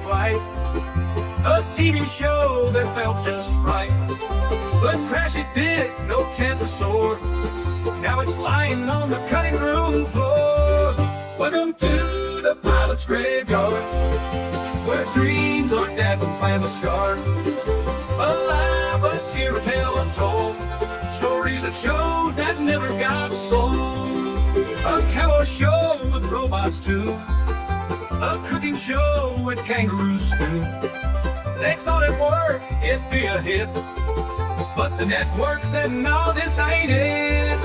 fight. A TV show that felt just right. But crash it did, no chance to soar. Now it's lying on the cutting room floor. Welcome to the pilot's graveyard, where dreams are dashed and plans are scarred. A laugh, a tear, a tale untold. Stories of shows that never got sold. A cowboy show with robots too. A cooking show with kangaroo stew. They thought it'd work, it'd be a hit. But the network said, no, this ain't it.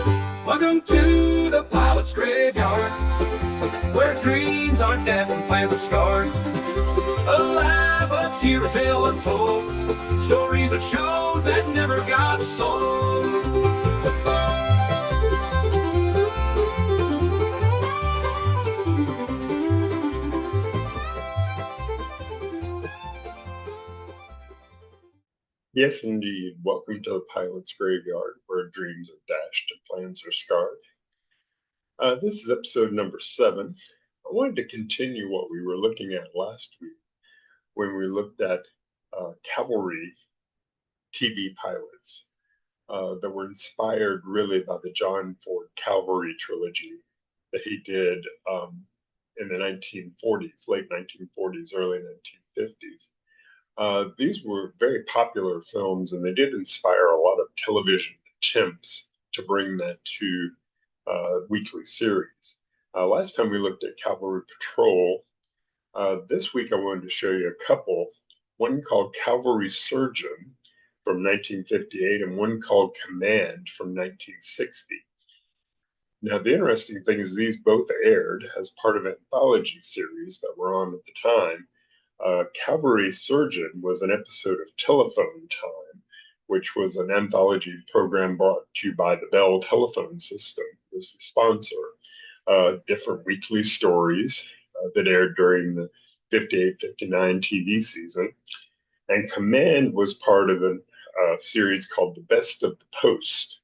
Welcome to the pilot's graveyard, where dreams are dashed and plans are scarred. A laugh, a tear, a tale untold. Stories of shows that never got sold. Yes, indeed. Welcome to the pilot's graveyard, where dreams are dashed and plans are scarred. This is episode number 7. I wanted to continue what we were looking at last week when we looked at cavalry TV pilots that were inspired really by the John Ford Cavalry Trilogy that he did in the 1940s, late 1940s, early 1950s. These were very popular films, and they did inspire a lot of television attempts to bring that to weekly series. Last time we looked at Cavalry Patrol. This week I wanted to show you a couple, one called Cavalry Surgeon from 1958 and one called Command from 1960. Now, the interesting thing is these both aired as part of anthology series that were on at the time. Cavalry Surgeon was an episode of Telephone Time, which was an anthology program brought to you by the Bell Telephone System, was the sponsor. Different weekly stories that aired during the 58-59 TV season. And Command was part of a series called The Best of the Post,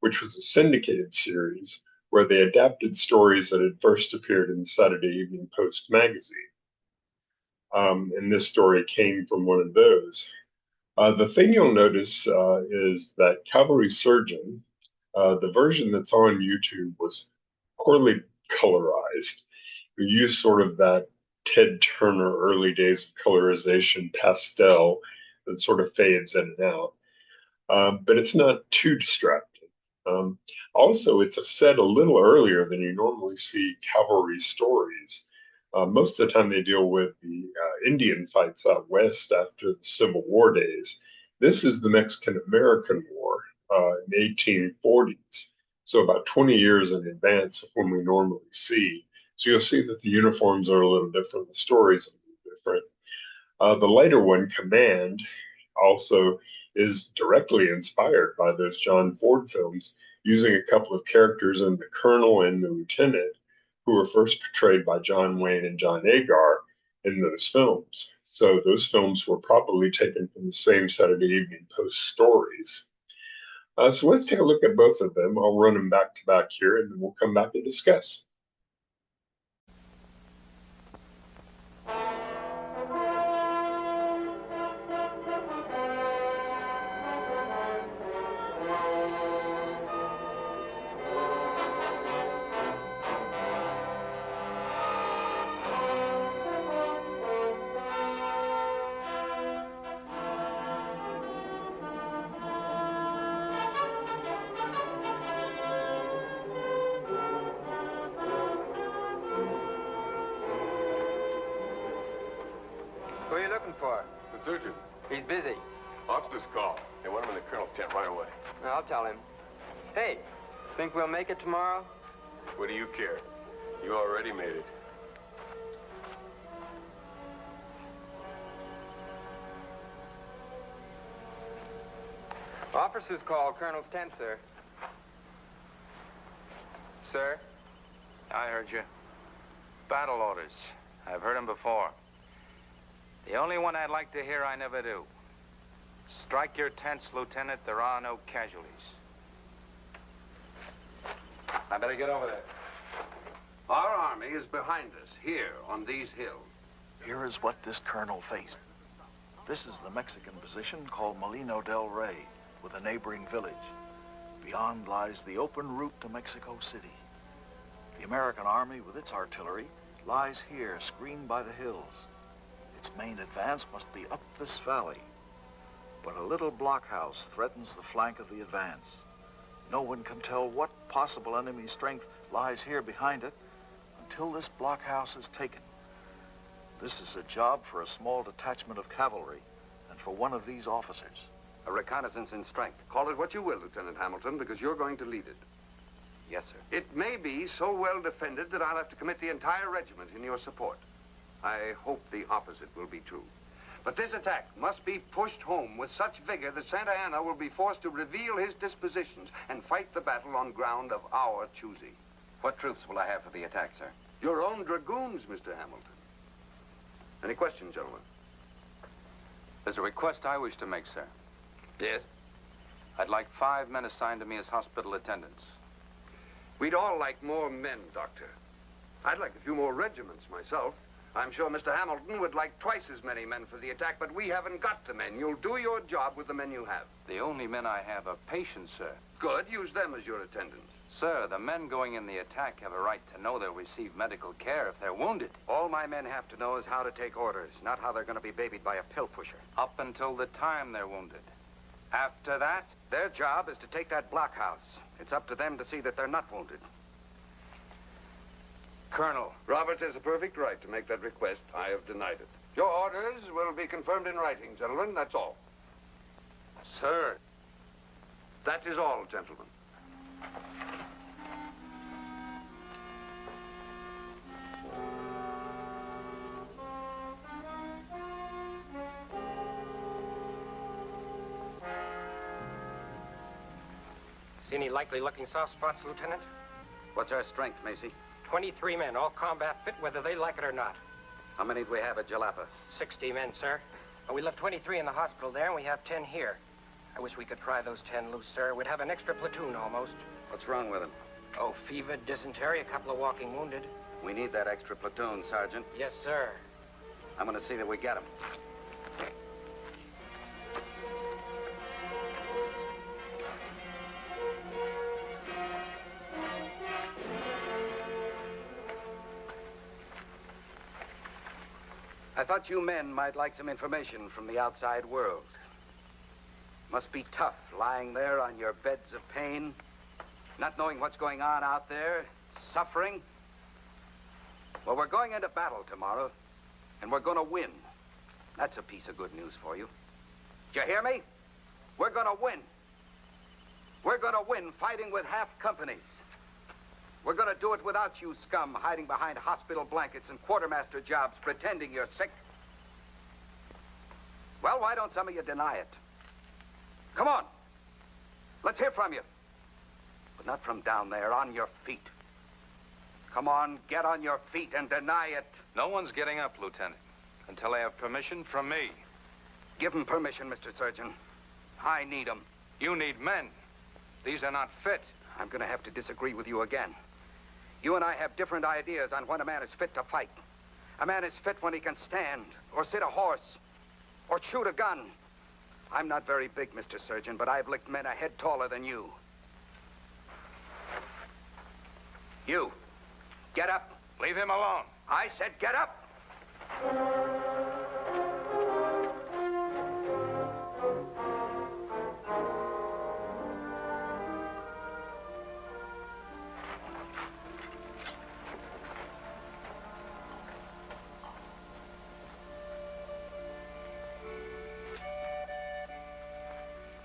which was a syndicated series where they adapted stories that had first appeared in the Saturday Evening Post magazine. And this story came from one of those. The thing you'll notice is that Cavalry Surgeon, the version that's on YouTube, was poorly colorized. We used sort of that Ted Turner early days of colorization pastel that sort of fades in and out. But it's not too distracting. Also, it's set a little earlier than you normally see cavalry stories. Most of the time they deal with the Indian fights out west after the Civil War days. This is the Mexican-American War in the 1840s, so about 20 years in advance of when we normally see. So you'll see that the uniforms are a little different, the stories are a little different. The later one, Command, also is directly inspired by those John Ford films, using a couple of characters in the Colonel and the Lieutenant, who were first portrayed by John Wayne and John Agar in those films. So those films were probably taken from the same Saturday Evening Post stories. So let's take a look at both of them. I'll run them back to back here, and then we'll come back and discuss. Who are you looking for? The surgeon. He's busy. Officer's call. They want him in the colonel's tent right away. I'll tell him. Hey, think we'll make it tomorrow? What do you care? You already made it. Officer's call, Colonel's tent, sir. Sir? I heard you. Battle orders. I've heard them before. The only one I'd like to hear I never do. Strike your tents, Lieutenant. There are no casualties. I better get over there. Our army is behind us, here, on these hills. Here is what this colonel faced. This is the Mexican position called Molino del Rey, with a neighboring village. Beyond lies the open route to Mexico City. The American army, with its artillery, lies here, screened by the hills. Its main advance must be up this valley. But a little blockhouse threatens the flank of the advance. No one can tell what possible enemy strength lies here behind it until this blockhouse is taken. This is a job for a small detachment of cavalry and for one of these officers. A reconnaissance in strength. Call it what you will, Lieutenant Hamilton, because you're going to lead it. Yes, sir. It may be so well defended that I'll have to commit the entire regiment in your support. I hope the opposite will be true. But this attack must be pushed home with such vigor that Santa Anna will be forced to reveal his dispositions and fight the battle on ground of our choosing. What troops will I have for the attack, sir? Your own dragoons, Mr. Hamilton. Any questions, gentlemen? There's a request I wish to make, sir. Yes? I'd like 5 men assigned to me as hospital attendants. We'd all like more men, Doctor. I'd like a few more regiments myself. I'm sure Mr. Hamilton would like twice as many men for the attack, but we haven't got the men. You'll do your job with the men you have. The only men I have are patients, sir. Good. Use them as your attendants. Sir, the men going in the attack have a right to know they'll receive medical care if they're wounded. All my men have to know is how to take orders, not how they're going to be babied by a pill pusher. Up until the time they're wounded. After that, Their job is to take that blockhouse. It's up to them to see that they're not wounded. Colonel, Roberts has a perfect right to make that request. I have denied it. Your orders will be confirmed in writing, gentlemen. That's all. sir, That is all, gentlemen. See any likely-looking soft spots, Lieutenant? What's our strength, Macy? 23 men, all combat fit, whether they like it or not. How many do we have at Jalapa? 60 men, sir. Well, we left 23 in the hospital there, and we have 10 here. I wish we could pry those 10 loose, sir. We'd have an extra platoon, almost. What's wrong with them? Oh, fever, dysentery, a couple of walking wounded. We need that extra platoon, Sergeant. Yes, sir. I'm going to see that we get them. I thought you men might like some information from the outside world. Must be tough lying there on your beds of pain, not knowing what's going on out there, suffering. Well, we're going into battle tomorrow, and we're going to win. That's a piece of good news for you. Did you hear me? We're going to win. We're going to win fighting with half companies. We're going to do it without you scum hiding behind hospital blankets and quartermaster jobs pretending you're sick. Well, why don't some of you deny it? Come on. Let's hear from you. But not from down there, on your feet. Come on, get on your feet and deny it. no one's getting up, Lieutenant, until I have permission from me. Give them permission, Mr. Surgeon. I need them. You need men. These are not fit. I'm going to have to disagree with you again. You and I have different ideas on when a man is fit to fight. A man is fit when he can stand, or sit a horse, or shoot a gun. I'm not very big, Mr. Surgeon, but I've licked men a head taller than you. You, get up. Leave him alone. I said get up.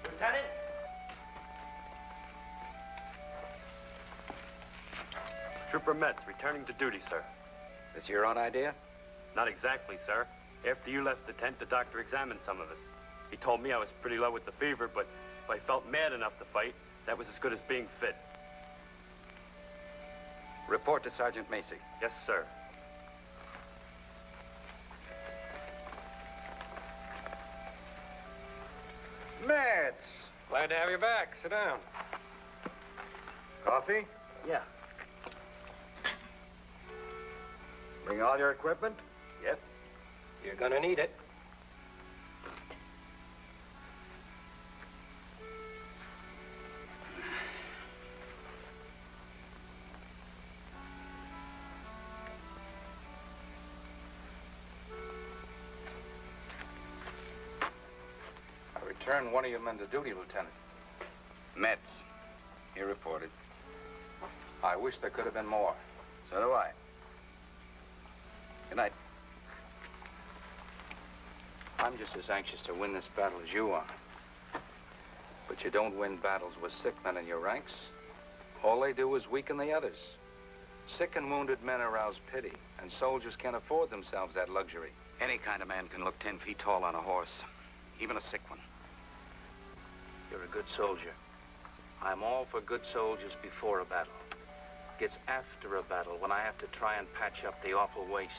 Lieutenant? Trooper Metz, returning to duty, sir. This your own idea? Not exactly, sir. After you left the tent, the doctor examined some of us. He told me I was pretty low with the fever, but if I felt mad enough to fight, that was as good as being fit. Report to Sergeant Macy. Yes, sir. Metz. Glad to have you back. Sit down. Coffee? Yeah. Bring all your equipment? Yes. You're gonna need it. I returned one of your men to duty, Lieutenant. Metz. He reported. I wish there could have been more. So do I. Good night. I'm just as anxious to win this battle as you are. But you don't win battles with sick men in your ranks. All they do is weaken the others. Sick and wounded men arouse pity, and soldiers can't afford themselves that luxury. Any kind of man can look 10 feet tall on a horse, even a sick one. You're a good soldier. I'm all for good soldiers before a battle. It's after a battle when I have to try and patch up the awful waste.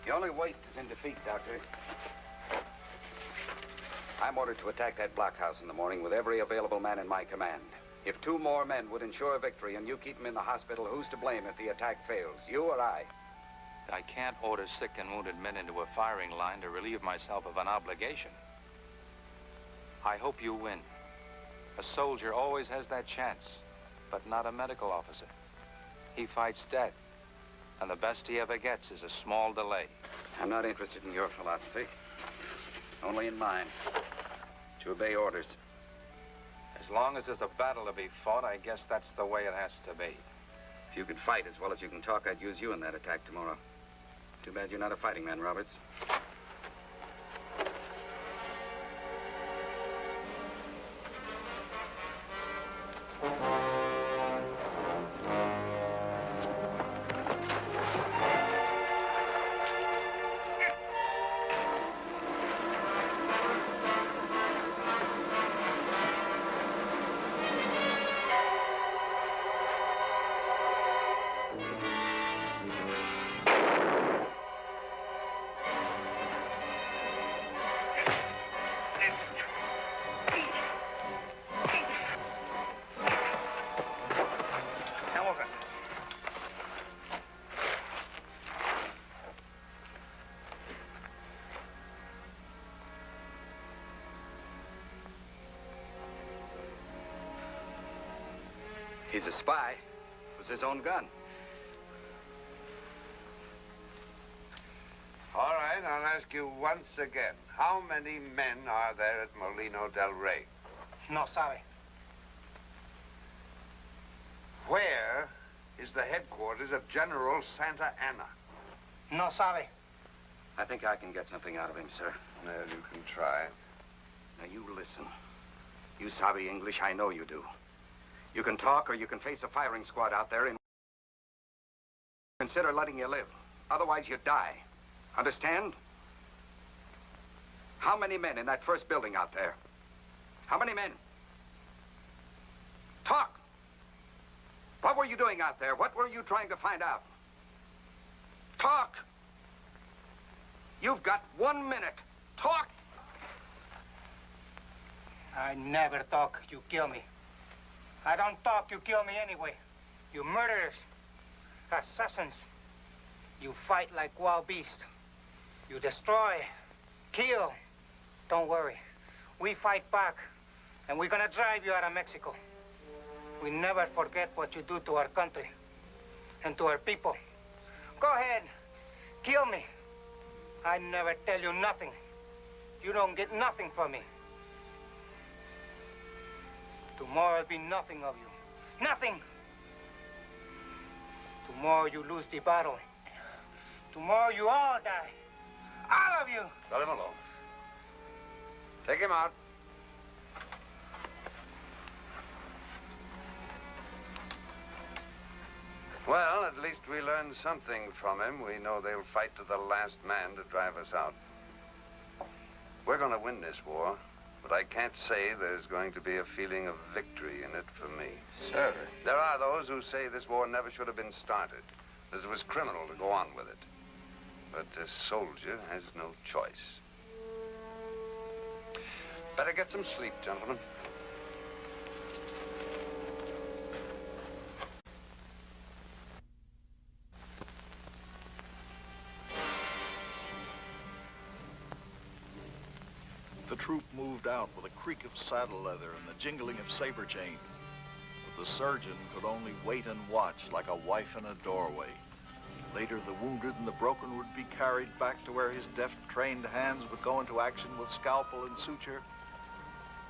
The only waste is in defeat, Doctor. I'm ordered to attack that blockhouse in the morning with every available man in my command. If 2 more men would ensure victory and you keep them in the hospital, who's to blame if the attack fails, you or I? I can't order sick and wounded men into a firing line to relieve myself of an obligation. I hope you win. A soldier always has that chance, but not a medical officer. He fights death, and the best he ever gets is a small delay. I'm not interested in your philosophy, only in mine. To obey orders. As long as there's a battle to be fought, I guess that's the way it has to be. If you could fight as well as you can talk, I'd use you in that attack tomorrow. Too bad you're not a fighting man, Roberts. He's a spy. It was his own gun. All right, I'll ask you once again. How many men are there at Molino del Rey? No sabe. Where is the headquarters of General Santa Anna? No sabe. I think I can get something out of him, sir. Well, you can try. Now, you listen. You sabe English, I know you do. You can talk, or you can face a firing squad out there and consider letting you live. Otherwise, you die. Understand? How many men in that first building out there? How many men? Talk! What were you doing out there? What were you trying to find out? Talk! You've got 1 minute. Talk! I never talk, you kill me. I don't talk, you kill me anyway. You murderers, assassins. You fight like wild beasts. You destroy, kill. Don't worry, we fight back, and we're gonna drive you out of Mexico. We never forget what you do to our country and to our people. Go ahead, kill me. I never tell you nothing. You don't get nothing from me. Tomorrow will be nothing of you. Nothing. Tomorrow you lose the battle. Tomorrow you all die. All of you. Let him alone. Take him out. Well, at least we learned something from him. We know they'll fight to the last man to drive us out. We're going to win this war. But I can't say there's going to be a feeling of victory in it for me. Sir. There are those who say this war never should have been started, that it was criminal to go on with it. But a soldier has no choice. Better get some sleep, gentlemen. the troop moved out with a creak of saddle leather and the jingling of saber chains. But the surgeon could only wait and watch like a wife in a doorway. Later, the wounded and the broken would be carried back to where his deft, trained hands would go into action with scalpel and suture.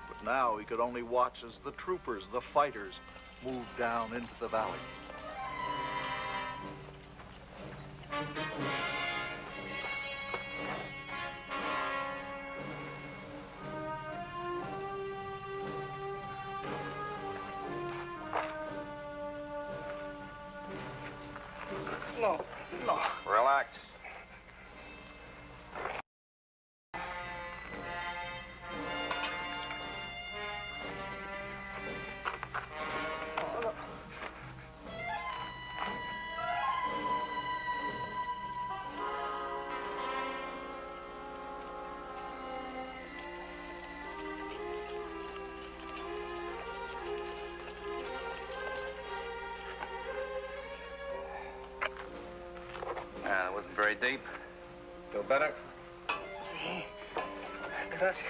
But now he could only watch as the troopers, the fighters, moved down into the valley. No, no. Relax. It wasn't very deep. Feel better? Sí. Gracias.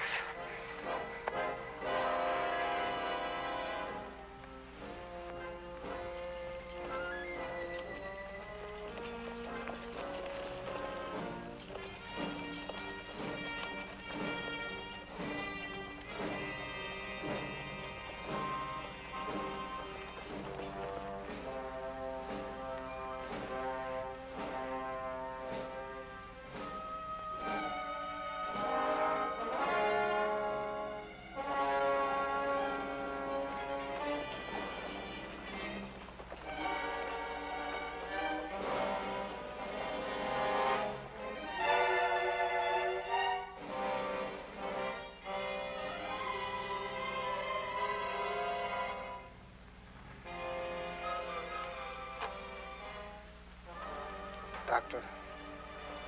Doctor,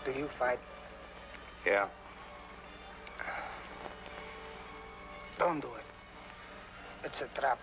do you fight? Yeah. Don't do it. It's a trap.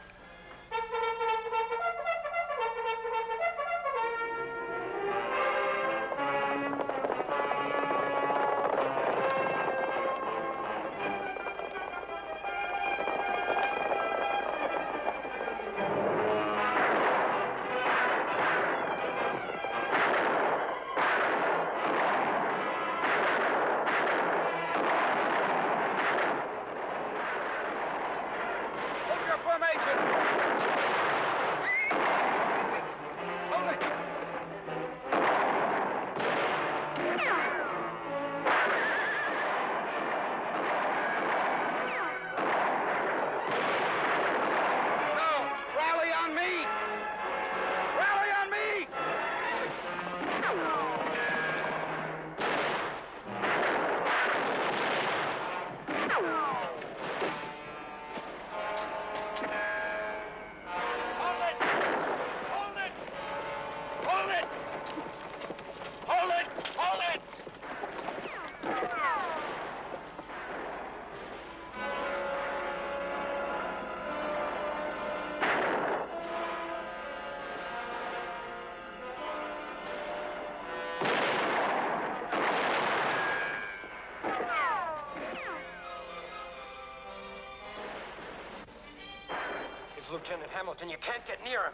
Lieutenant Hamilton, you can't get near him.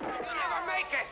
You'll never make it!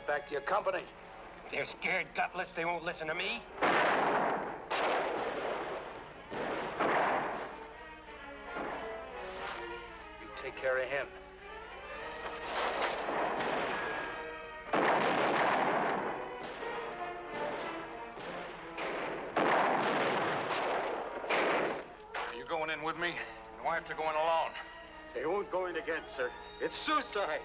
Back to your company. They're scared gutless. They won't listen to me. You take care of him. Are you going in with me? And why have to go in alone? They won't go in again, sir. It's suicide.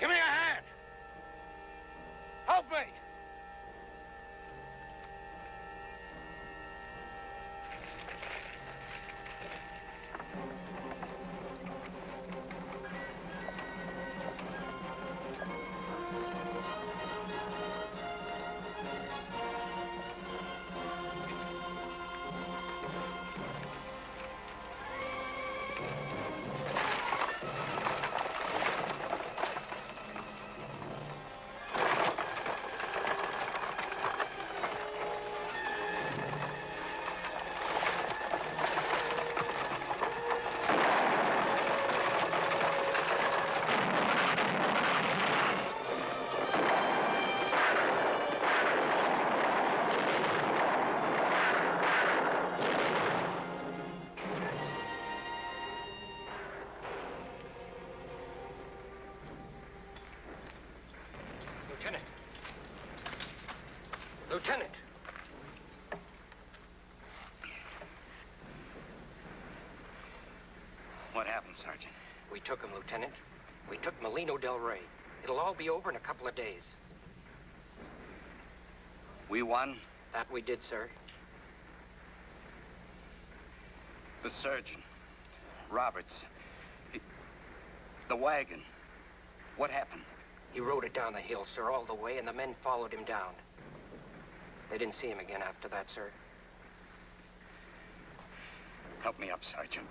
Give me a hand. Help me. Lieutenant. Lieutenant. What happened, Sergeant? We took him, Lieutenant. We took Molino Del Rey. It'll all be over in a couple of days. We won? That we did, sir. The surgeon, Roberts, the wagon. What happened? He rode it down the hill, sir, all the way, and the men followed him down. They didn't see him again after that, sir. Help me up, Sergeant.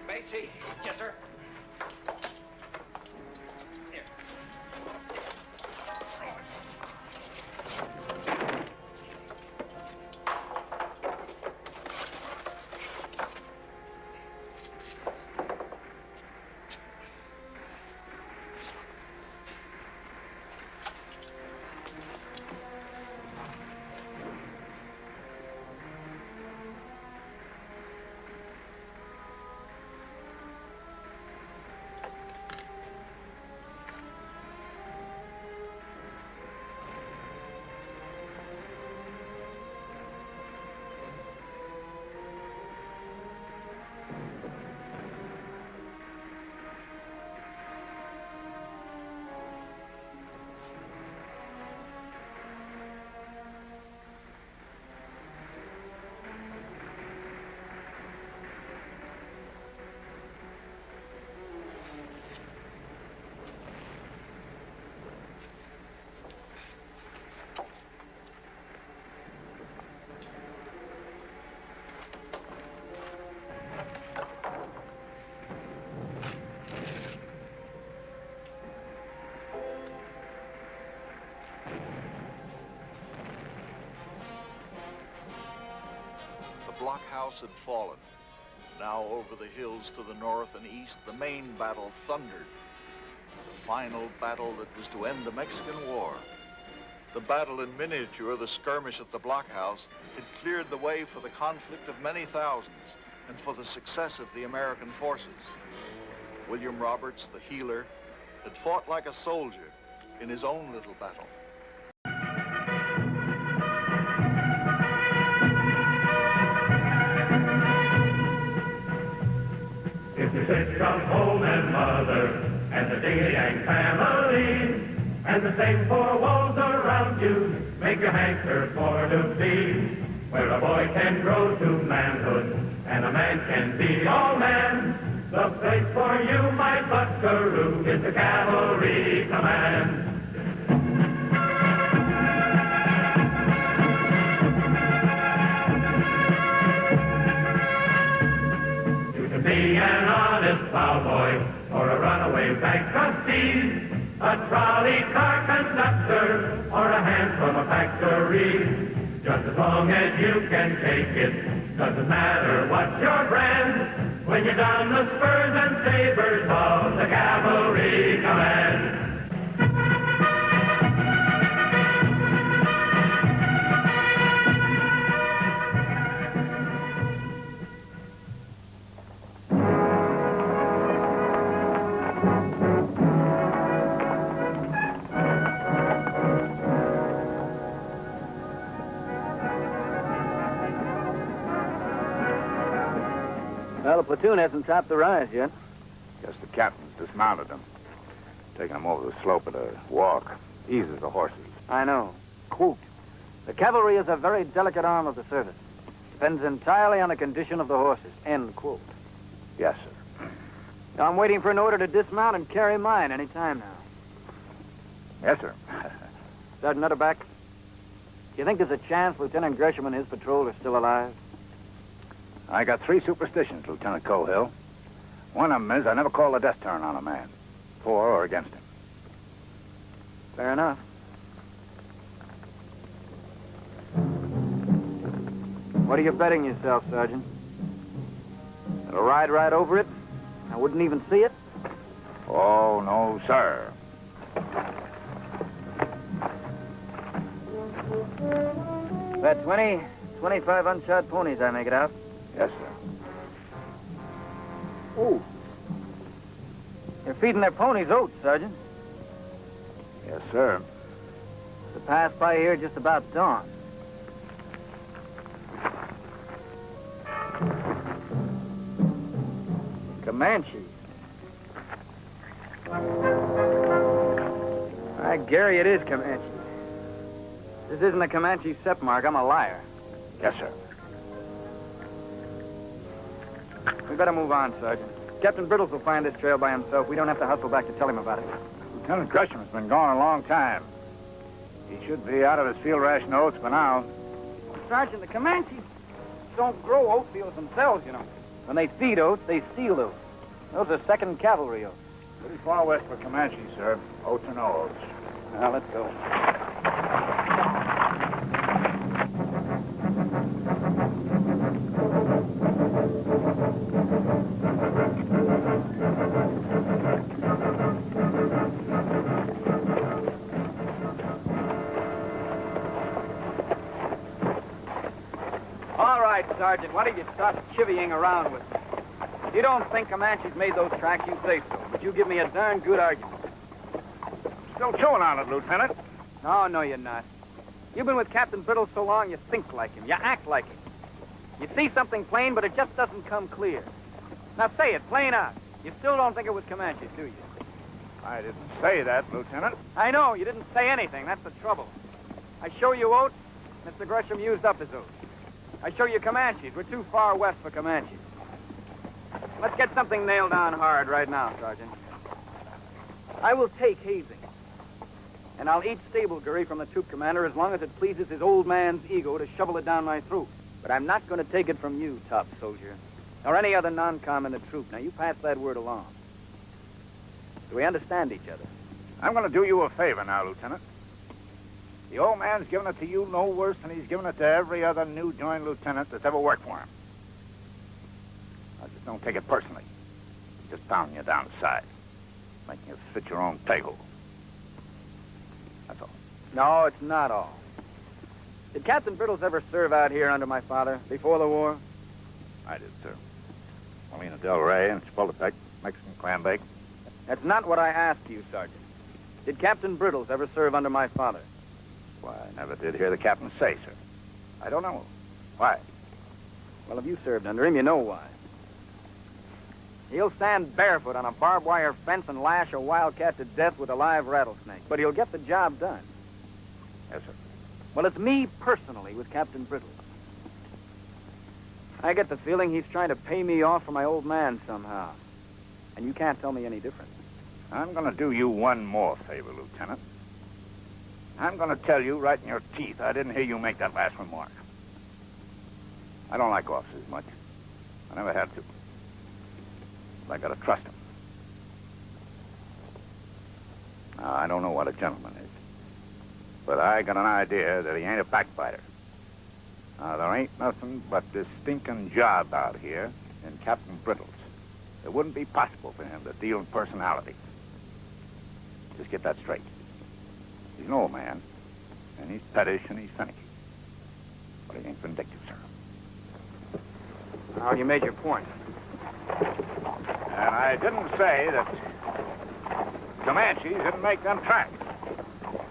Macy. Yes, sir. The blockhouse had fallen. Now over the hills to the north and east, the main battle thundered. The final battle that was to end the Mexican War. The battle in miniature, the skirmish at the blockhouse, had cleared the way for the conflict of many thousands and for the success of the American forces. William Roberts, the healer, had fought like a soldier in his own little battle. If you sit from home and mother, and the Ding-a-Yang family, and the same four walls around you, make you hanker for to be where a boy can grow to manhood and a man can be all man. The place for you, my buckaroo, is the cavalry command. You can be an honest plowboy or a runaway bank trustee, a trolley car conductor or a hand from a factory. Just as long as you can take it, doesn't matter what's your brand, when you're down the spurs and sabers of the cavalry command. Well, the platoon hasn't topped the rise yet. Guess the captain's dismounted them. Taking them over the slope at a walk. Eases the horses. I know. Quote. The cavalry is a very delicate arm of the service. Depends entirely on the condition of the horses. End quote. Yes, sir. Now, I'm waiting for an order to dismount and carry mine any time now. Yes, sir. Sergeant Utterback, do you think there's a chance Lieutenant Gresham and his patrol are still alive? I got 3 superstitions, Lieutenant Cohill. One of them is I never call a death turn on a man, for or against him. Fair enough. What are you betting yourself, Sergeant? It'll ride right over it? I wouldn't even see it? Oh, no, sir. That 25 unshod ponies, I make it out. Yes, sir. Oh. They're feeding their ponies oats, Sergeant. Yes, sir. To pass by here just about dawn. Comanches. Gary, it is Comanche. This isn't a Comanche sep mark. I'm a liar. Yes, sir. We better move on, Sergeant. Captain Brittles will find this trail by himself. We don't have to hustle back to tell him about it. Lieutenant Gresham's been gone a long time. He should be out of his field ration oats by now. Sergeant, the Comanches don't grow oat fields themselves, you know. When they feed oats, they steal oats. Those are second cavalry oats. Pretty far west for Comanche, sir. Oats or no oats. Now, let's go. All right, Sergeant, why don't you stop chivying around with me? If you don't think Comanches made those tracks, you say so. But you give me a darn good argument. Still chewing on it, Lieutenant. No, you're not. You've been with Captain Brittle so long, you think like him. You act like him. You see something plain, but it just doesn't come clear. Now say it, plain out. You still don't think it was Comanches, do you? I didn't say that, Lieutenant. I know, you didn't say anything. That's the trouble. I show you oats, Mr. Gresham used up his oats. I show you Comanches. We're too far west for Comanches. Let's get something nailed down hard right now, Sergeant. I will take hazing. And I'll eat stablegury from the troop commander as long as it pleases his old man's ego to shovel it down my throat. But I'm not going to take it from you, top soldier, or any other non-com in the troop. Now, you pass that word along. Do we understand each other? I'm going to do you a favor now, Lieutenant. The old man's giving it to you no worse than he's given it to every other new-joined lieutenant that's ever worked for him. I just don't take it personally. Just pounding you down the side, making you fit your own peg hole. That's all. No, it's not all. Did Captain Brittles ever serve out here under my father, before the war? I did, sir. Molina Del Rey and Chapultepec, Mexican clam bake. That's not what I asked you, Sergeant. Did Captain Brittles ever serve under my father? Why, I never did hear the captain say, sir. I don't know. Why? Well, if you served under him, you know why. He'll stand barefoot on a barbed wire fence and lash a wildcat to death with a live rattlesnake. But he'll get the job done. Yes, sir. Well, it's me personally with Captain Brittle. I get the feeling he's trying to pay me off for my old man somehow. And you can't tell me any different. I'm going to do you one more favor, Lieutenant. I'm going to tell you right in your teeth I didn't hear you make that last remark. I don't like officers much. I never had to. But I got to trust them. Now, I don't know what a gentleman is. But I got an idea that he ain't a backbiter. Now, there ain't nothing but this stinking job out here in Captain Brittle's. It wouldn't be possible for him to deal in personality. Just get that straight. He's an old man, and he's pettish and he's finicky. But he ain't vindictive, sir. Now, you made your point. And I didn't say that Comanches didn't make them tracks.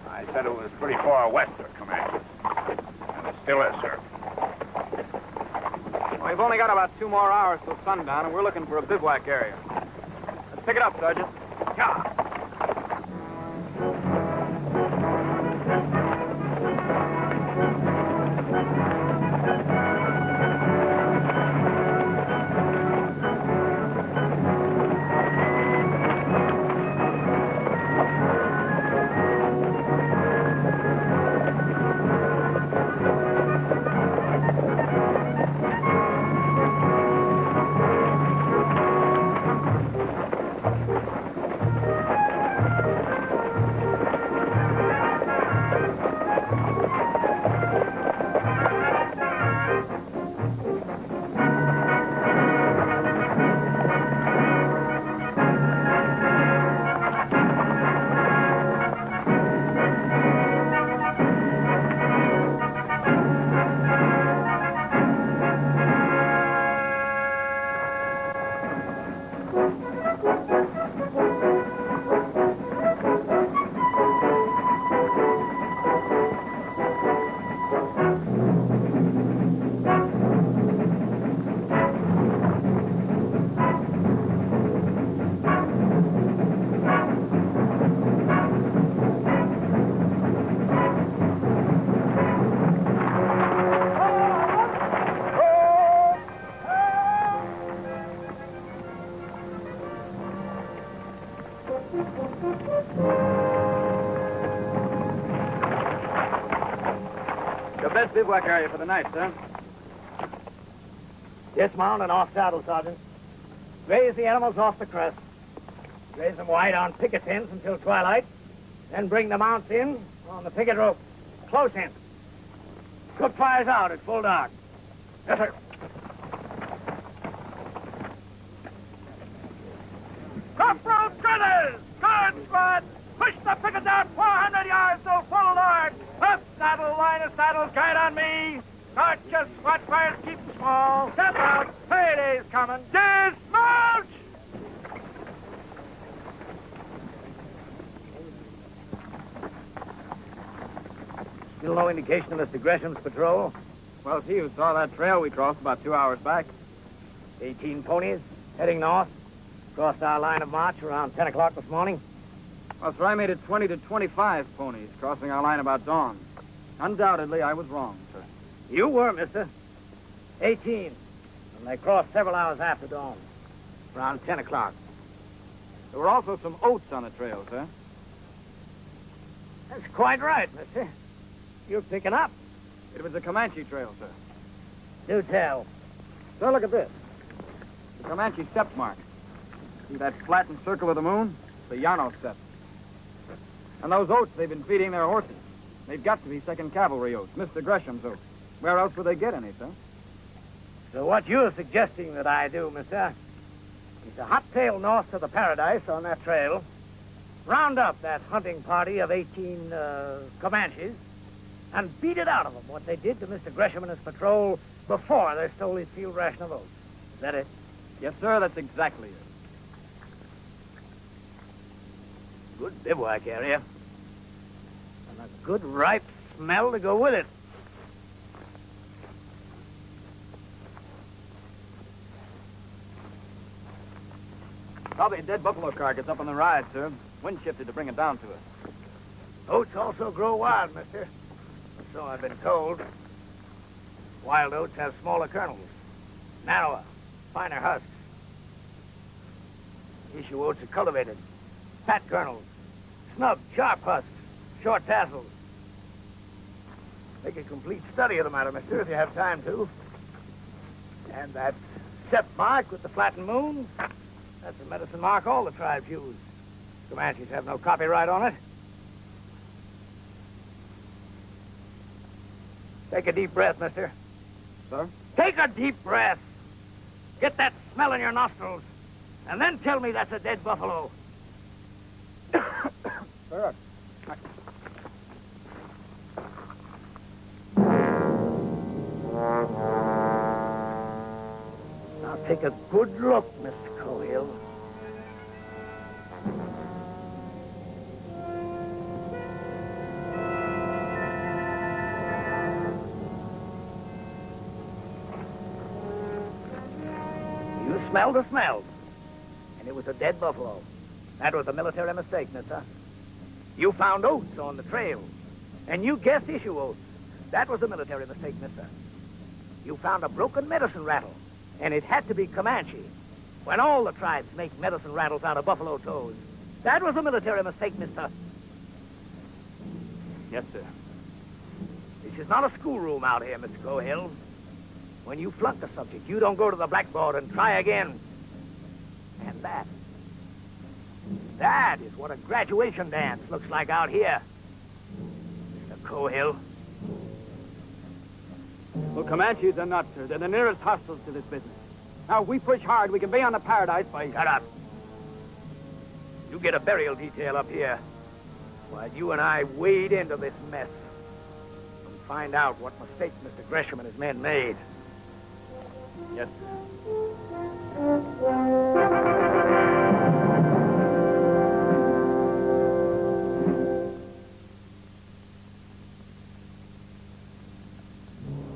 I said it was pretty far west of Comanches. And it still is, sir. Well, we've only got about 2 more hours till sundown, and we're looking for a bivouac area. Let's pick it up, Sergeant. Yeah. The best bivouac area for the night, sir. Dismount and off saddle, Sergeant. Raise the animals off the crest. Raise them wide on picket pins until twilight. Then bring the mounts in on the picket rope. Close in. Cook fires out at full dark. Yes, sir. Corporal Critters! Guard squad! Push the picket down 400 yards to full lord! Up saddle, line of saddles, guide on me! Start your squad fires, keep them small. Step out, payday's coming. Dismount! Still no indication of Mr. Gresham's patrol? Well, it's he who saw that trail we crossed about 2 hours back. 18 ponies, heading north. Crossed our line of march around 10 o'clock this morning. Well, sir, I made it 20 to 25 ponies crossing our line about dawn. Undoubtedly, I was wrong, sir. You were, mister. 18. And they crossed several hours after dawn. Around 10 o'clock. There were also some oats on the trail, sir. That's quite right, mister. You're picking up. It was a Comanche trail, sir. Do tell. Sir, look at this. The Comanche step mark. See that flattened circle of the moon? The Llano step. And those oats they've been feeding their horses. They've got to be 2nd Cavalry oats, Mr. Gresham's oats. Where else would they get any, sir? So what you're suggesting that I do, mister, is to hot tail north to the Paradise on that trail, round up that hunting party of 18 Comanches, and beat it out of them what they did to Mr. Gresham and his patrol before they stole his field ration of oats. Is that it? Yes, sir, that's exactly it. Good bivouac area. And a good ripe smell to go with it. Probably a dead buffalo carcass up on the ride, sir. Wind shifted to bring it down to us. Oats also grow wild, mister. So I've been told. Wild oats have smaller kernels, narrower, finer husks. Issue oats are cultivated, fat kernels, snub, sharp husks, short tassels. Make a complete study of the matter, mister, if you have time to. And that set mark with the flattened moon, that's a medicine mark all the tribes use. Comanches have no copyright on it. Take a deep breath, mister. Sir? Take a deep breath. Get that smell in your nostrils. And then tell me that's a dead buffalo. Sir, Now take a good look, Mr. Cohill. You smelled the smell, and it was a dead buffalo. That was a military mistake, mister. You found oats on the trail, and you guessed issue oats. That was a military mistake, mister. You found a broken medicine rattle, and it had to be Comanche, when all the tribes make medicine rattles out of buffalo toes. That was a military mistake, mister. yes, sir. This is not a schoolroom out here, Mr. Cohill. When you flunk the subject, you don't go to the blackboard and try again. And that is what a graduation dance looks like out here, Mr. Cohill. Well, Comanches are not, sir. They're the nearest hostiles to this business. Now, if we push hard, we can be on the Paradise by... Shut up. You get a burial detail up here while you and I wade into this mess and find out what mistake Mr. Gresham and his men made. Yes,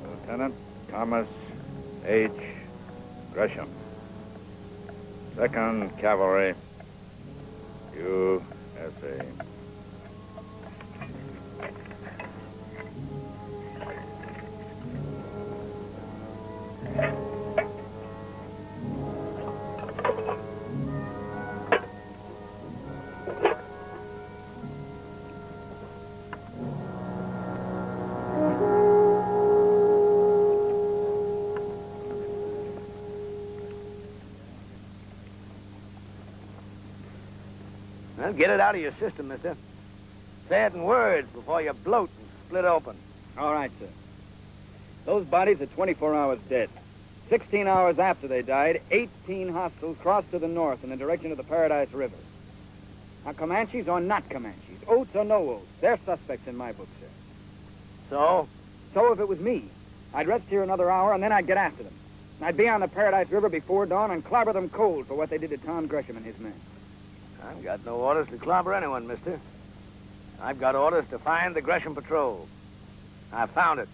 Lieutenant Thomas H. Gresham, 2nd Cavalry, USA. Well, get it out of your system, mister. Say it in words before you bloat and split open. All right, sir. Those bodies are 24 hours dead. 16 hours after they died, 18 hostiles crossed to the north in the direction of the Paradise River. Now, Comanches or not Comanches, oats or no oats, they're suspects in my book, sir. So? So if it was me, I'd rest here another hour and then I'd get after them. And I'd be on the Paradise River before dawn and clobber them cold for what they did to Tom Gresham and his men. I've got no orders to clobber anyone, mister. I've got orders to find the Gresham Patrol. I found it.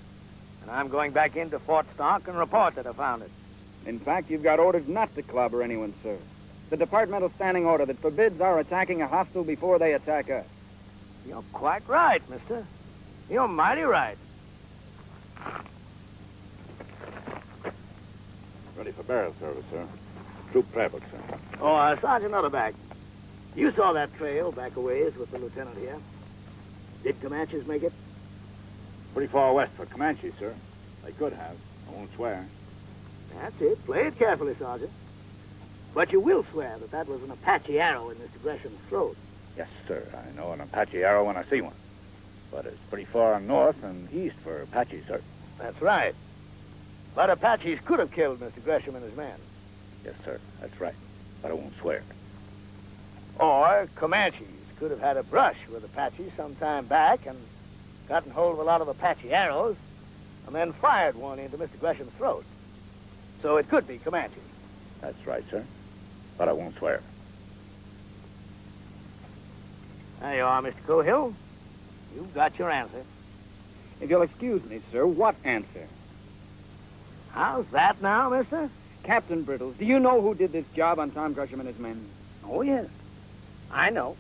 And I'm going back into Fort Stock and report that I found it. In fact, you've got orders not to clobber anyone, sir. The departmental standing order that forbids our attacking a hostile before they attack us. You're quite right, mister. You're mighty right. Ready for burial service, sir. Troop prayer book, sir. Oh, Sergeant Utterback. You saw that trail back a ways with the lieutenant here. Did Comanches make it? Pretty far west for Comanche, sir. They could have. I won't swear. That's it. Play it carefully, Sergeant. But you will swear that that was an Apache arrow in Mr. Gresham's throat. Yes, sir. I know an Apache arrow when I see one. But it's pretty far north and east for Apache, sir. That's right. But Apaches could have killed Mr. Gresham and his men. Yes, sir. That's right. But I won't swear. Or Comanches could have had a brush with Apaches some time back and gotten hold of a lot of Apache arrows and then fired one into Mr. Gresham's throat. So it could be Comanches. That's right, sir. But I won't swear. There you are, Mr. Cohill. You've got your answer. If you'll excuse me, sir, what answer? How's that now, mister? Captain Brittles, do you know who did this job on Tom Gresham and his men? Oh, yes. I know.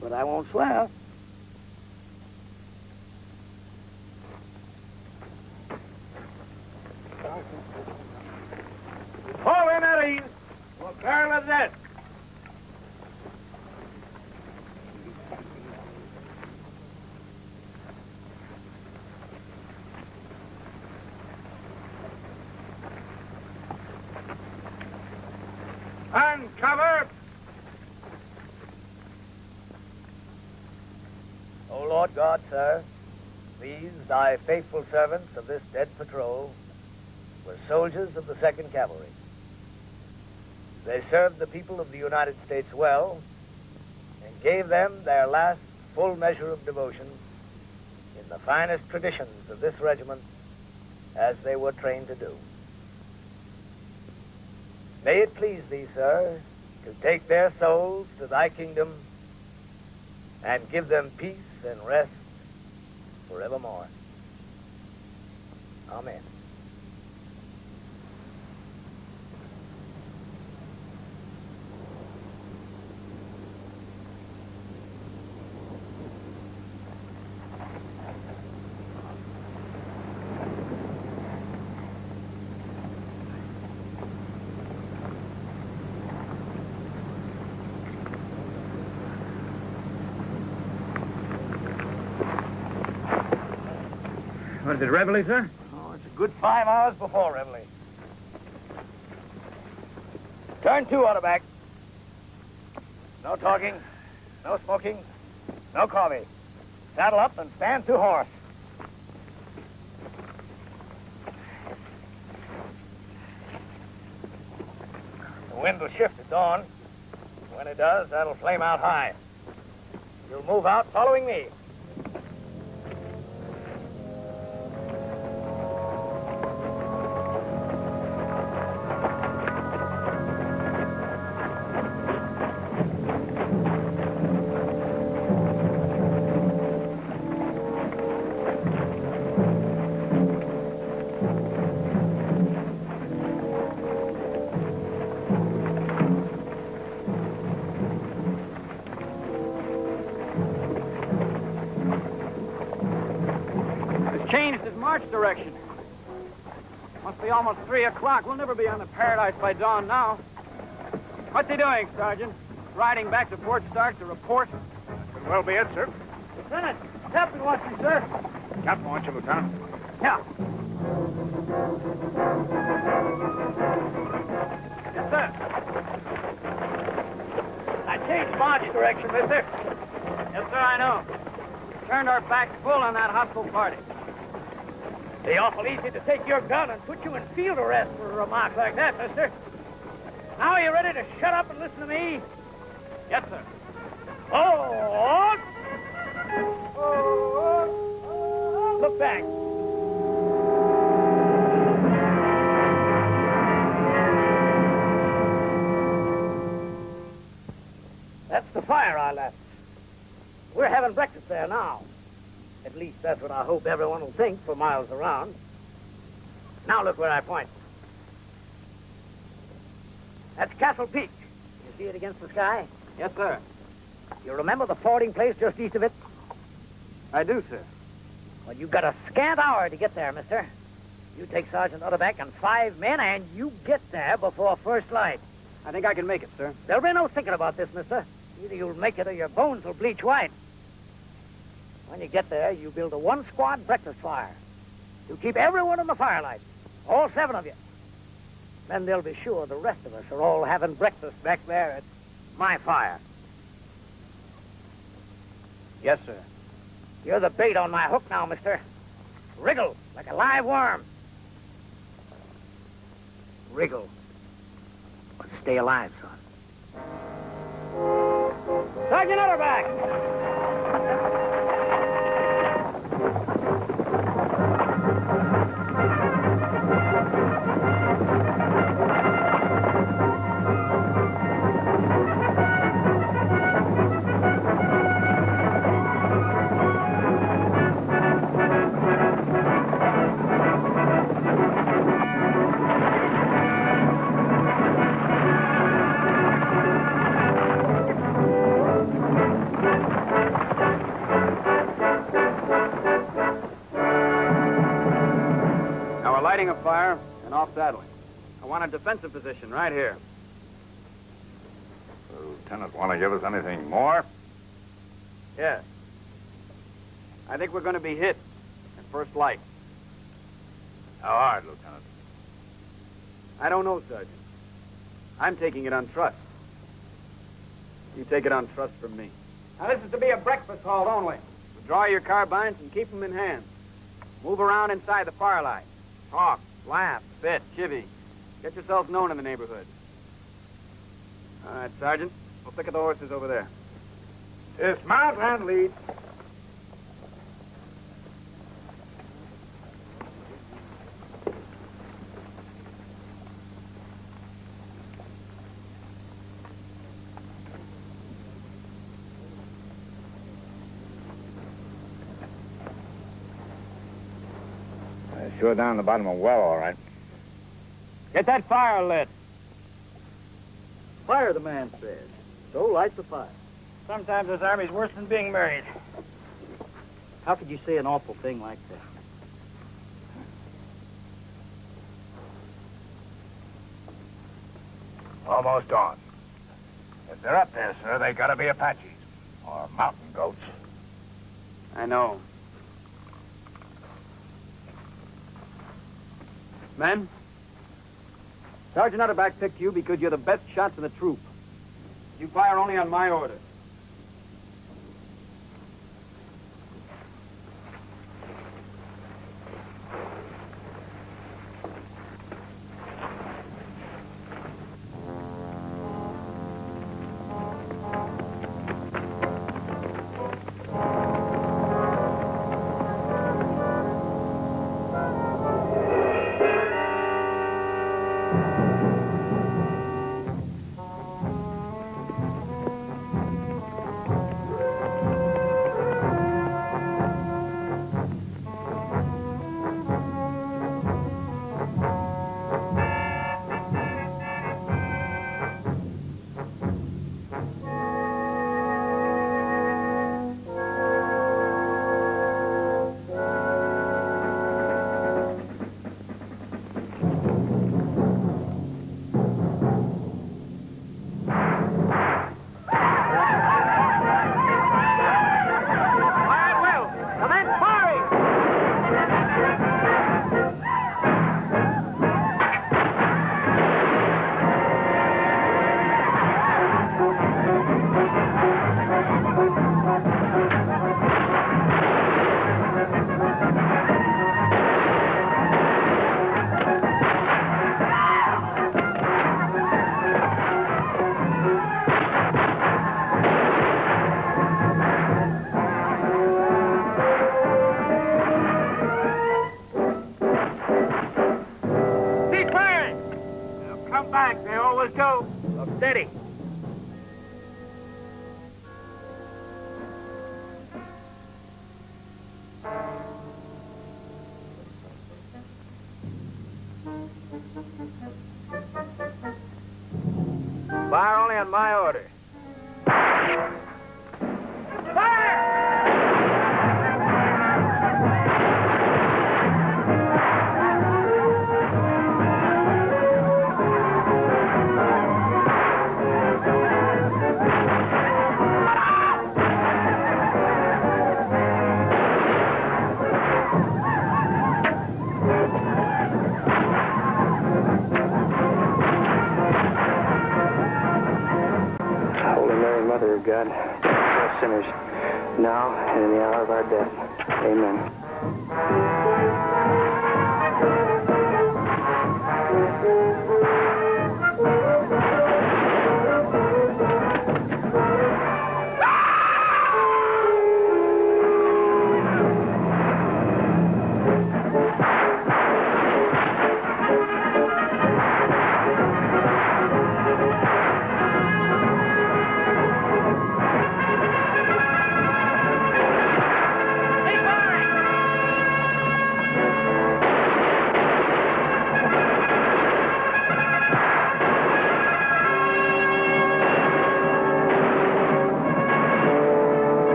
But I won't swear. is this? Uncover! O Lord God, sir, these, thy faithful servants of this dead patrol, were soldiers of the 2nd Cavalry. They served the people of the United States well and gave them their last full measure of devotion in the finest traditions of this regiment as they were trained to do. May it please thee, sir, to take their souls to thy kingdom and give them peace and rest forevermore. Amen. What is it, reveille, sir? Oh, it's a good 5 hours before reveille. Turn 2 on the back. No talking, no smoking, no coffee. Saddle up and stand to horse. The wind will shift at dawn. When it does, that'll flame out high. You'll move out following me. Changed his march direction. Must be almost 3 o'clock. We'll never be on the Paradise by dawn now. What's he doing, Sergeant? Riding back to Fort Stark to report? Could well be it, sir. Lieutenant, Captain wants you, sir. Captain wants you, Lieutenant. Yeah. Yes, sir. I changed march direction, mister. Yes, sir, I know. Turned our backs full on that hostile party. Be awful easy to take your gun and put you in field arrest for a remark like that, mister. Now are you ready to shut up and listen to me? Yes, sir. Hold! Look back. That's the fire I left. We're having breakfast there now. At least that's what I hope everyone will think for miles around. Now look where I point. That's Castle Peak. You see it against the sky? Yes, sir. You remember the fording place just east of it? I do, sir. Well, you've got a scant hour to get there, mister. You take Sergeant Utterback and 5 men, and you get there before first light. I think I can make it, sir. There'll be no thinking about this, mister. Either you'll make it or your bones will bleach white. When you get there, you build a 1-squad breakfast fire. You keep everyone in the firelight, all 7 of you. Then they'll be sure the rest of us are all having breakfast back there at my fire. Yes, sir. You're the bait on my hook now, mister. Wriggle like a live worm. Wriggle, but stay alive, son. Sergeant Utterback! Lighting a fire and off saddling. I want a defensive position right here. Lieutenant want to give us anything more? Yes. I think we're going to be hit at first light. How hard, Lieutenant? I don't know, Sergeant. I'm taking it on trust. You take it on trust from me. Now, this is to be a breakfast halt only. So draw your carbines and keep them in hand. Move around inside the firelight. Talk, laugh, bet, chivvy. Get yourselves known in the neighborhood. All right, Sergeant. We'll pick up the horses over there. Dismount and lead. Sure down the bottom of a well, all right. Get that fire lit. Fire, the man says. So light the fire. Sometimes this army's worse than being married. How could you say an awful thing like that? Almost on. If they're up there, sir, they gotta be Apaches. Or mountain goats. I know. Men, Sergeant Utterback picked you because you're the best shots in the troop. You fire only on my order. Steady. Fire only on my order. Mother of God, we're sinners, now and in the hour of our death. Amen.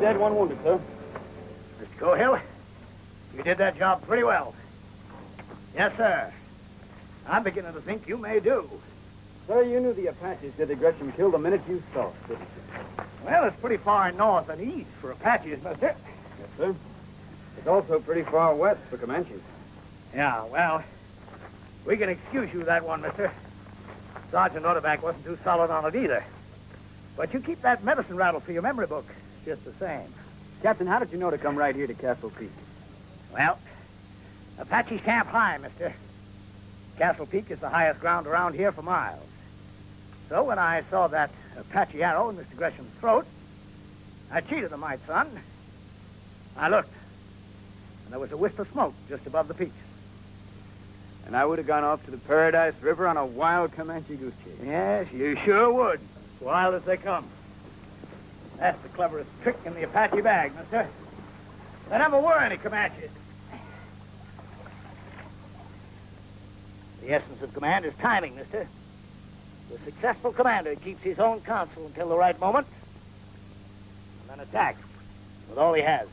dead, one wounded, sir. Mr. Cohill, you did that job pretty well. Yes, sir. I'm beginning to think you may do. Sir, you knew the Apaches did the Gresham kill the minute you saw it, didn't you? Well, it's pretty far north and east for Apaches, mister. Yes, sir. It's also pretty far west for Comanches. Yeah, well, we can excuse you that one, mister. Sergeant Otterback wasn't too solid on it either. But you keep that medicine rattle for your memory book, just the same. Captain, how did you know to come right here to Castle Peak? Well, Apaches camp high, mister. Castle Peak is the highest ground around here for miles. So when I saw that Apache arrow in Mr. Gresham's throat, I cheated the mite, son. I looked, and there was a wisp of smoke just above the peaks. And I would have gone off to the Paradise River on a wild Comanche goose chase. Yes, you sure would. Wild as they come. That's the cleverest trick in the Apache bag, mister. There never were any Comanches. The essence of command is timing, mister. The successful commander keeps his own counsel until the right moment, and then attacks with all he has.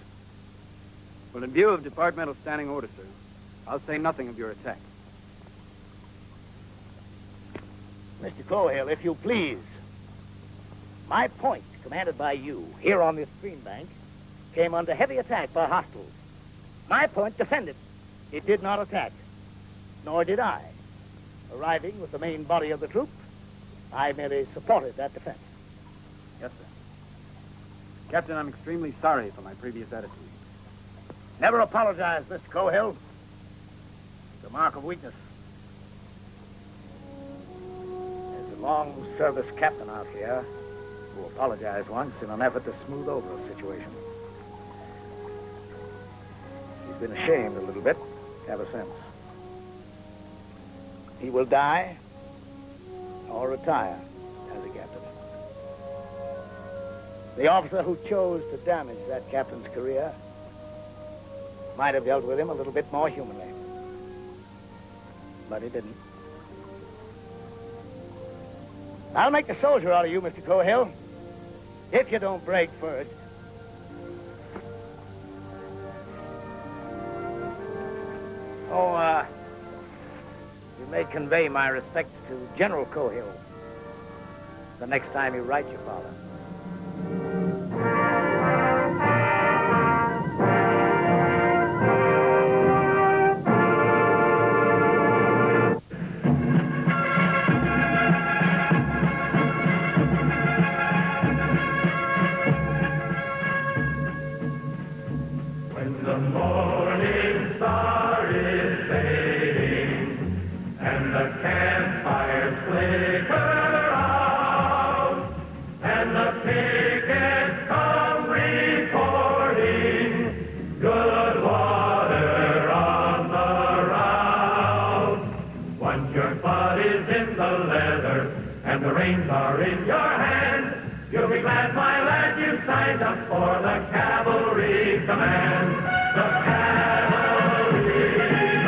Well, in view of departmental standing orders, sir, I'll say nothing of your attack. Mr. Cohill, if you please. My point, commanded by you, here on this stream bank, came under heavy attack by hostiles. My point defended. It did not attack. Nor did I. Arriving with the main body of the troop, I merely supported that defense. Yes, sir. Captain, I'm extremely sorry for my previous attitude. Never apologize, Mr. Cohill. It's a mark of weakness. There's a long-service captain out here who apologized once in an effort to smooth over a situation. He's been ashamed a little bit ever since. He will die or retire as a captain. The officer who chose to damage that captain's career might have dealt with him a little bit more humanly. But he didn't. I'll make a soldier out of you, Mr. Cohill, if you don't break first. Oh, you may convey my respects to General Cohill the next time you write your father. When the morning star is fading and the campfires flicker out and the pickets come reporting good water on the route. Once your butt is in the leather and the reins are in your hand, you'll be glad, my lad, you signed up for the cavalry command. The cavalry command.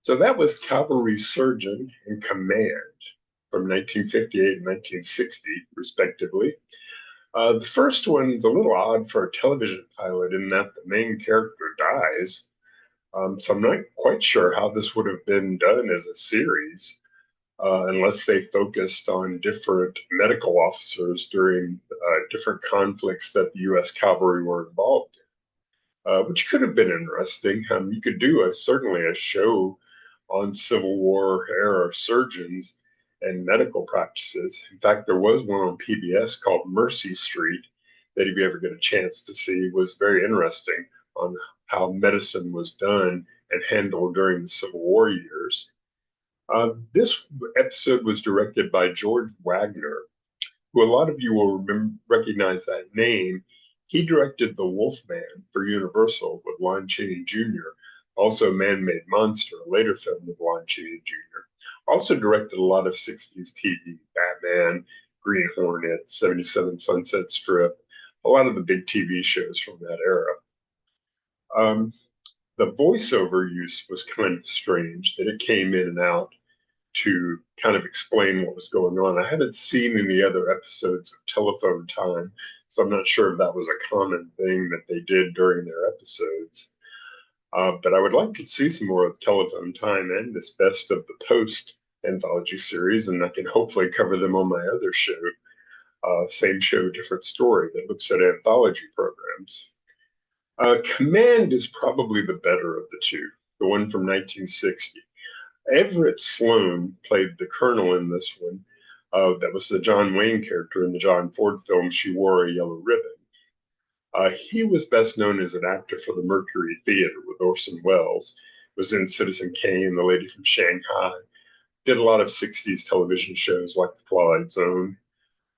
So that was Cavalry Surgeon in Command from 1958 and 1960, respectively. The first one's a little odd for a television pilot in that the main character dies. So I'm not quite sure how this would have been done as a series, unless they focused on different medical officers during different conflicts that the U.S. cavalry were involved in, which could have been interesting. You could do certainly a show on Civil War era surgeons and medical practices. In fact, there was one on PBS called Mercy Street that, if you ever get a chance to see, was very interesting on how medicine was done and handled during the Civil War years. This episode was directed by George Wagner, who a lot of you will recognize that name. He directed The Wolfman for Universal with Lon Chaney Jr., also Man-Made Monster, a later film with Lon Chaney Jr. Also directed a lot of 60s TV, Batman, Green Hornet, 77 Sunset Strip, a lot of the big TV shows from that era. The voiceover use was kind of strange, that it came in and out to kind of explain what was going on. I haven't seen any other episodes of Telephone Time, so I'm not sure if that was a common thing that they did during their episodes. But I would like to see some more of Telephone Time and this Best of the Post anthology series, and I can hopefully cover them on my other show, Same Show, Different Story, that looks at anthology programs. Command is probably the better of the two, the one from 1960. Everett Sloan played the colonel in this one. That was the John Wayne character in the John Ford film, She Wore a Yellow Ribbon. He was best known as an actor for the Mercury Theater with Orson Welles, was in Citizen Kane, The Lady from Shanghai, did a lot of 60s television shows like The Twilight Zone.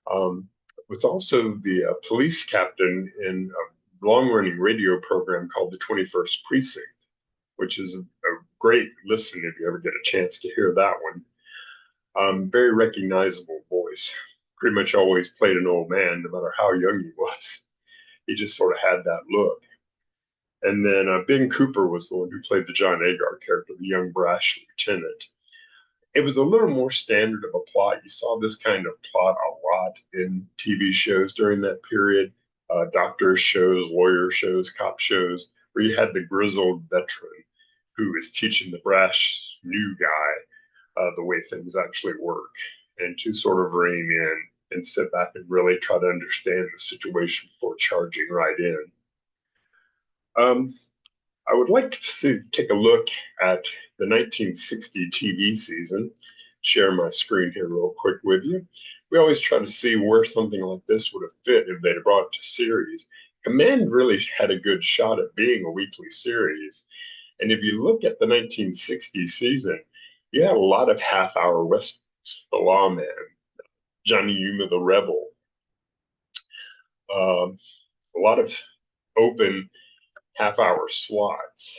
Was also the police captain in a long-running radio program called The 21st Precinct, which is a great listen if you ever get a chance to hear that one. Very recognizable voice. Pretty much always played an old man, no matter how young he was. He just sort of had that look. And then Ben Cooper was the one who played the John Agar character, the young brash lieutenant. It was a little more standard of a plot. You saw this kind of plot a lot in TV shows during that period. Doctor shows, lawyer shows, cop shows, where you had the grizzled veteran who is teaching the brash new guy the way things actually work, and to sort of rein in and sit back and really try to understand the situation before charging right in. I would like to take a look at the 1960 TV season, share my screen here real quick with you. We always try to see where something like this would have fit if they'd brought it to series. Command really had a good shot at being a weekly series. And if you look at the 1960 season, you had a lot of half-hour westerns. The Lawman, Johnny Yuma the Rebel, a lot of open half-hour slots.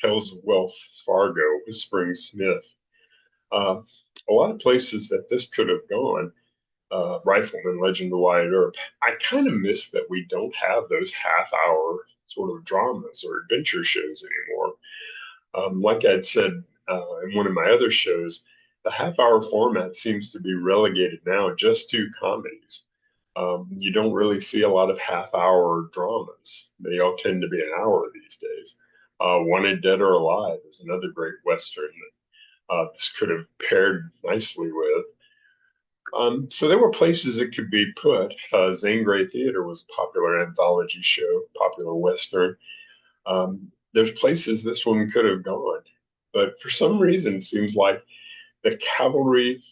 Tales of Wealth, Fargo, Whispering Smith. A lot of places that this could have gone. Rifleman, Legend of Wyatt Earp. I kind of miss that we don't have those half-hour sort of dramas or adventure shows anymore. Like I'd said in one of my other shows, the half-hour format seems to be relegated now just to comedies. You don't really see a lot of half-hour dramas. They all tend to be an hour these days. Wanted Dead or Alive is another great Western that this could have paired nicely with. So there were places it could be put. Zane Grey Theater was a popular anthology show, popular Western. There's places this one could have gone. But for some reason, it seems like the cavalry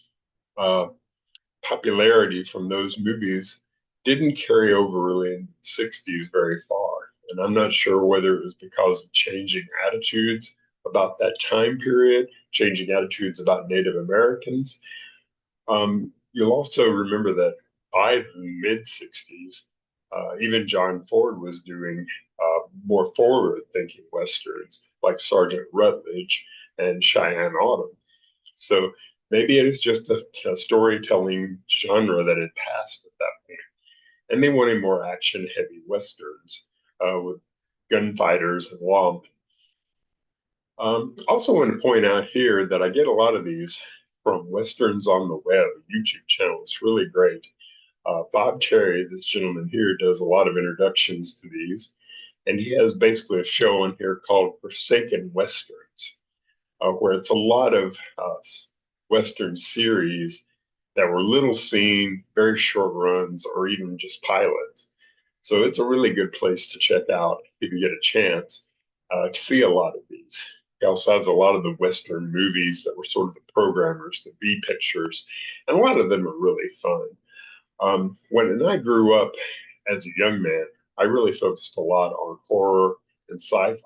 popularity from those movies didn't carry over really in the 60s very far. And I'm not sure whether it was because of changing attitudes about that time period, changing attitudes about Native Americans. You'll also remember that by the mid-60s, even John Ford was doing more forward-thinking Westerns like Sergeant Rutledge and Cheyenne Autumn. So maybe it is just a storytelling genre that had passed at that point. And they wanted more action-heavy Westerns with gunfighters and lawmen. Also want to point out here that I get a lot of these from Westerns on the Web, YouTube channel. It's really great. Bob Terry, this gentleman here, does a lot of introductions to these. And he has basically a show on here called Forsaken Westerns, where it's a lot of Western series that were little seen, very short runs, or even just pilots. So it's a really good place to check out if you get a chance to see a lot of these. He also has a lot of the Western movies that were sort of the programmers, the B pictures, and a lot of them are really fun. When I grew up as a young man, I really focused a lot on horror and sci-fi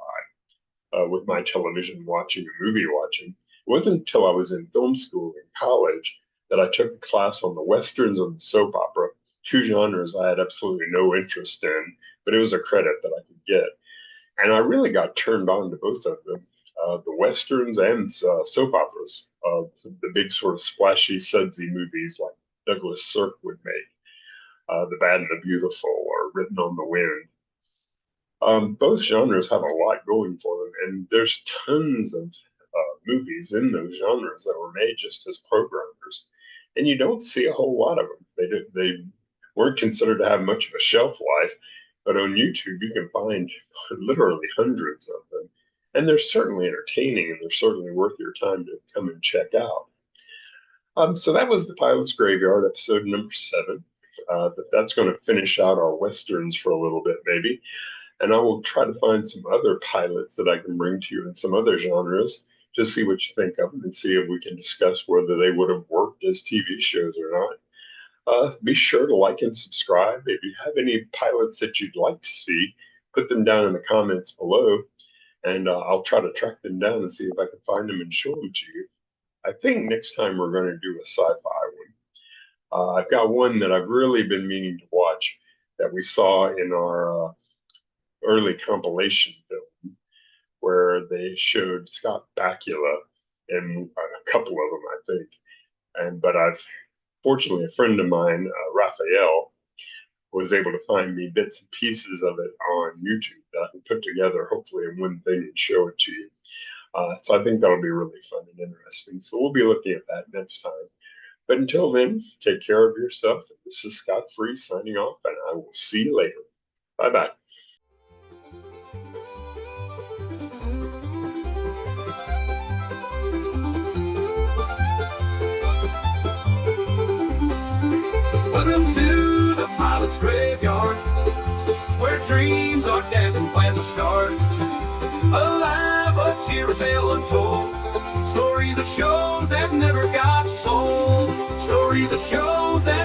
with my television watching and movie watching. It wasn't until I was in film school in college that I took a class on the Westerns and the soap opera, two genres I had absolutely no interest in, but it was a credit that I could get. And I really got turned on to both of them. The Westerns and soap operas, the big sort of splashy, sudsy movies like Douglas Sirk would make, The Bad and the Beautiful, or written on the wind. Both genres have a lot going for them, and there's tons of movies in those genres that were made just as programmers, and you don't see a whole lot of them. They weren't considered to have much of a shelf life, but on YouTube you can find literally hundreds of them, and they're certainly entertaining, and they're certainly worth your time to come and check out. So that was the Pilot's Graveyard, episode number 7. That's going to finish out our westerns for a little bit, maybe. And I will try to find some other pilots that I can bring to you in some other genres to see what you think of them and see if we can discuss whether they would have worked as TV shows or not. Be sure to like and subscribe. If you have any pilots that you'd like to see, put them down in the comments below, and I'll try to track them down and see if I can find them and show them to you. I think next time we're going to do a sci-fi one. I've got one that I've really been meaning to watch that we saw in our early compilation film, where they showed Scott Bakula in a couple of them, I think. But fortunately, a friend of mine, Raphael, was able to find me bits and pieces of it on YouTube that I can put together, hopefully in one thing, and show it to you. So I think that'll be really fun and interesting. So we'll be looking at that next time. But until then, take care of yourself. This is Scott Free signing off, and I will see you later. Bye-bye. Welcome to the Pilot's Graveyard, where dreams are dashed and plans are scarred. Alive, a tear, a tale untold. Stories of shows that never got sold. Stories of shows that